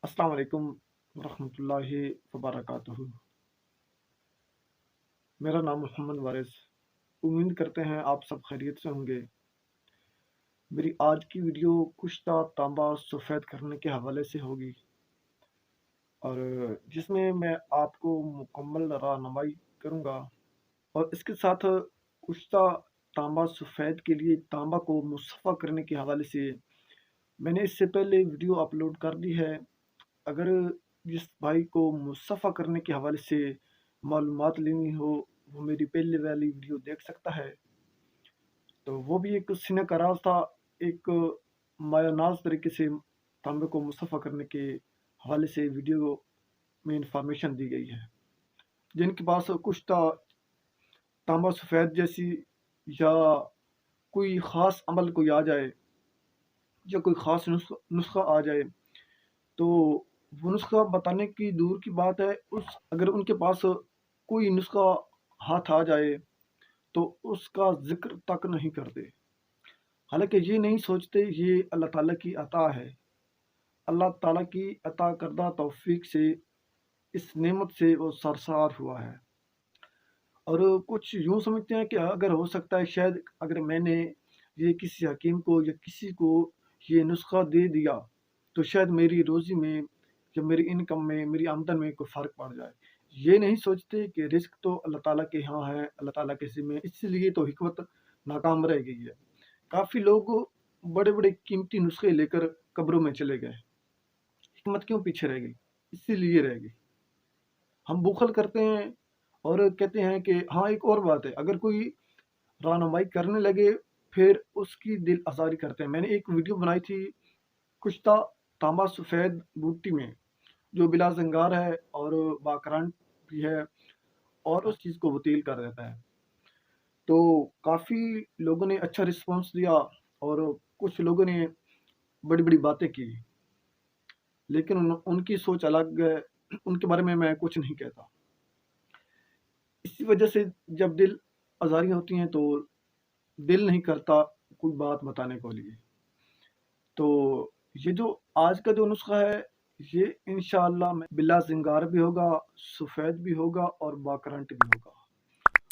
अस्सलाम वालेकुम वरहमतुल्लाहि वबरकातुहू। मेरा नाम मोहम्मद वारिस। उम्मीद करते हैं आप सब खैरियत से होंगे। मेरी आज की वीडियो कुश्ता तांबा सफ़ेद करने के हवाले से होगी और जिसमें मैं आपको मुकम्मल रहनुमाई करूँगा और इसके साथ कुश्ता तांबा सफ़ेद के लिए तांबा को मुसफ़्फ़ा करने के हवाले से मैंने इससे पहले वीडियो अपलोड कर दी है। अगर जिस भाई को मुसफ़्फ़ा करने के हवाले से मालूमात लेनी हो वो मेरी पहले वाली वीडियो देख सकता है। तो वो भी एक सीने का राज था, एक मायानाज तरीके से तांबे को मुसफ़्फ़ा करने के हवाले से वीडियो में इंफॉर्मेशन दी गई है। जिनके पास कुछ तांबा सफ़ेद जैसी या कोई ख़ास अमल कोई आ जाए या कोई ख़ास नुस्खा आ जाए तो वो नुस्खा बताने की दूर की बात है, उस अगर उनके पास कोई नुस्खा हाथ आ जाए तो उसका ज़िक्र तक नहीं करते। हालाँकि ये नहीं सोचते ये अल्लाह ताला की अता है। अल्लाह ताला की अता करदा तौफ़ीक से इस नेमत से वो सरशार हुआ है। और कुछ यूँ समझते हैं कि अगर हो सकता है शायद अगर मैंने ये किसी हकीम को या किसी को ये नुस्खा दे दिया तो शायद मेरी रोज़ी में या मेरी इनकम में, मेरी आमदन में कोई फ़र्क पड़ जाए। ये नहीं सोचते कि रिज़्क तो अल्लाह ताला के यहाँ है, अल्लाह ताला के ज़िम्मे, इसीलिए तो हिकमत नाकाम रह गई है। काफ़ी लोग बड़े-बड़े कीमती नुस्खे लेकर कब्रों में चले गए। हिकमत क्यों पीछे रह गई? इसीलिए रह गई। हम बुख़ल करते हैं और कहते हैं कि हाँ, एक और बात है, अगर कोई रहनुमाई करने लगे फिर उसकी दिल आज़ारी करते हैं। मैंने एक वीडियो बनाई थी कुश्ता तांबा सफ़ेद बूटी में, जो बिला ज़ंगार है और बाकरंट भी है और उस चीज़ को वतील कर देता है। तो काफ़ी लोगों ने अच्छा रिस्पॉन्स दिया और कुछ लोगों ने बड़ी-बड़ी बातें की, लेकिन उनकी सोच अलग है, उनके बारे में मैं कुछ नहीं कहता। इसी वजह से जब दिल आज़ारियाँ होती हैं तो दिल नहीं करता कोई बात बताने को लिए। तो ये जो आज का जो नुस्ख़ा है, ये इंशाअल्लाह में बिला ज़िंगार भी होगा, सफ़ेद भी होगा और बाकरंट भी होगा।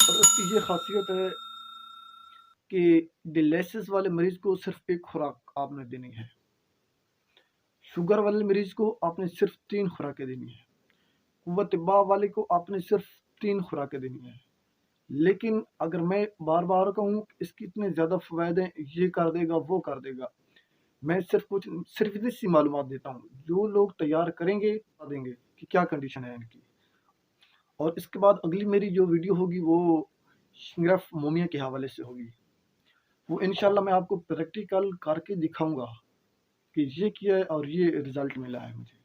और उसकी ये ख़ासियत है कि डायलिसिस वाले मरीज़ को सिर्फ़ एक खुराक आपने देनी है। शुगर वाले मरीज़ को आपने सिर्फ़ 3 खुराकें देनी है। कुव्वत-ए-बा वाले को आपने सिर्फ़ 3 खुराकें देनी है। लेकिन अगर मैं बार-बार कहूँ इसके इतने ज़्यादा फ़वाइद हैं, ये कर देगा, वो कर देगा। मैं सिर्फ़ इतनी सी मालूमात देता हूँ, जो लोग तैयार करेंगे बता देंगे कि क्या कंडीशन है इनकी। और इसके बाद अगली मेरी जो वीडियो होगी वो सिंगरफ मोमिया के हवाले से होगी। वो इंशाअल्लाह मैं आपको प्रैक्टिकल करके दिखाऊँगा कि ये किया है और ये रिज़ल्ट मिला है मुझे।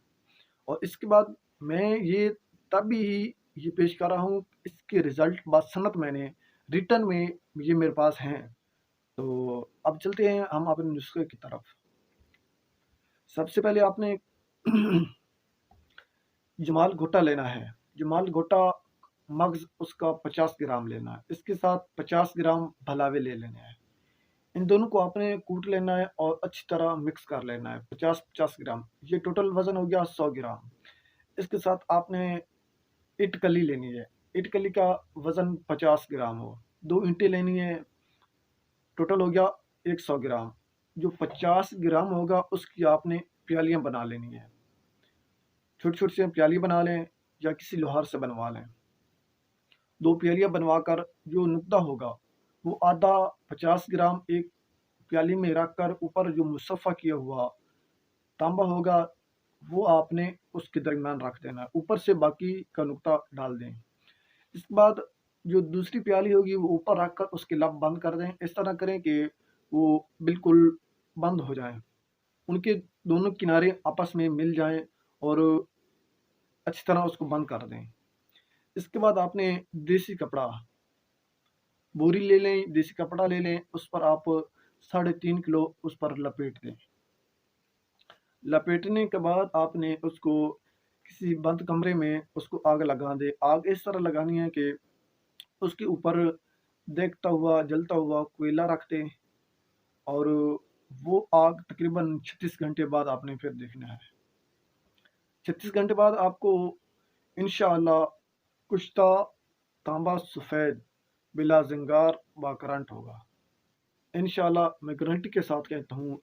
और इसके बाद मैं ये तभी ये पेश कर रहा हूँ, इसके रिज़ल्ट बासनद मैंने रिटन में ये मेरे पास हैं। तो अब चलते हैं हम अपने नुस्खे की तरफ। सबसे पहले आपने जमाल घोटा लेना है। जमाल घोटा मग़ज़ उसका 50 ग्राम लेना है। इसके साथ 50 ग्राम भलावे ले लेने हैं। इन दोनों को आपने कूट लेना है और अच्छी तरह मिक्स कर लेना है 50-50 ग्राम। ये टोटल वज़न हो गया 100 ग्राम। इसके साथ आपने इटकली लेनी है। इटकली का वज़न 50 ग्राम हो। 2 ईंटें लेनी है, टोटल हो गया 100 ग्राम। जो 50 ग्राम होगा उसकी आपने प्यालियाँ बना लेनी है। छोटी-छोटी सी प्याली बना लें या किसी लोहार से बनवा लें। 2 प्यालियाँ बनवाकर जो नुकता होगा वो आधा 50 ग्राम एक प्याली में रख कर ऊपर जो मुसफ़्फ़ा किया हुआ तांबा होगा वो आपने उसके दरमियान रख देना है। ऊपर से बाकी का नुकता डाल दें। इसके बाद जो दूसरी प्याली होगी वो ऊपर रख कर उसके लब बंद कर दें। इस तरह करें कि वो बिल्कुल बंद हो जाएँ। उनके दोनों किनारे आपस में मिल जाएँ और अच्छी तरह उसको बंद कर दें। इसके बाद आपने देसी कपड़ा, बोरी ले लें, देसी कपड़ा ले लें, उस पर आप 3.5 किलो उस पर लपेट दें। लपेटने के बाद आपने उसको किसी बंद कमरे में उसको आग लगा दें। आग इस तरह लगानी है कि उसके ऊपर देखता हुआ, जलता हुआ कोयला रख दें और वो आग तकरीबन 36 घंटे बाद आपने फिर देखना है। 36 घंटे बाद आपको इंशाअल्लाह कुश्ता तांबा सफ़ेद बिला ज़ंगार बाकरंट होगा। इंशाअल्लाह मैं गारंटी के साथ कहता हूँ,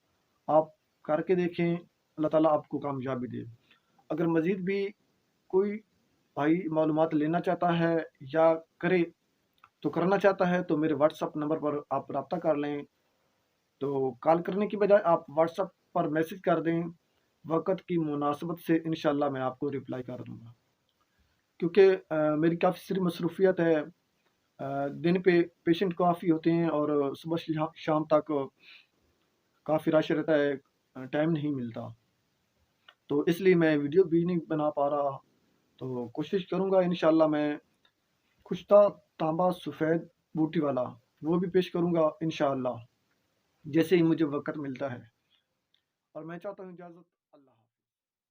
आप करके देखें, अल्लाह ताला आपको कामयाबी दे। अगर मज़ीद भी कोई भाई मालूमात लेना चाहता है या करे तो करना चाहता है तो मेरे व्हाट्सएप नंबर पर आप रब्ता कर लें। तो कॉल करने की बजाय आप व्हाट्सएप पर मैसेज कर दें, वक़्त की मुनासिबत से इंशाअल्लाह मैं आपको रिप्लाई कर दूँगा। क्योंकि मेरी काफ़ी सारी मसरूफ़ियत है, दिन पे पेशेंट काफ़ी होते हैं और सुबह से शाम तक काफ़ी रश रहता है, टाइम नहीं मिलता। तो इसलिए मैं वीडियो भी नहीं बना पा रहा, तो कोशिश करूँगा इंशाअल्लाह मैं कुश्ता तांबा सफ़ेद बूटी वाला वो भी पेश करूँगा इंशाअल्लाह, जैसे ही मुझे वक़्त मिलता है। और मैं चाहता हूँ इजाज़त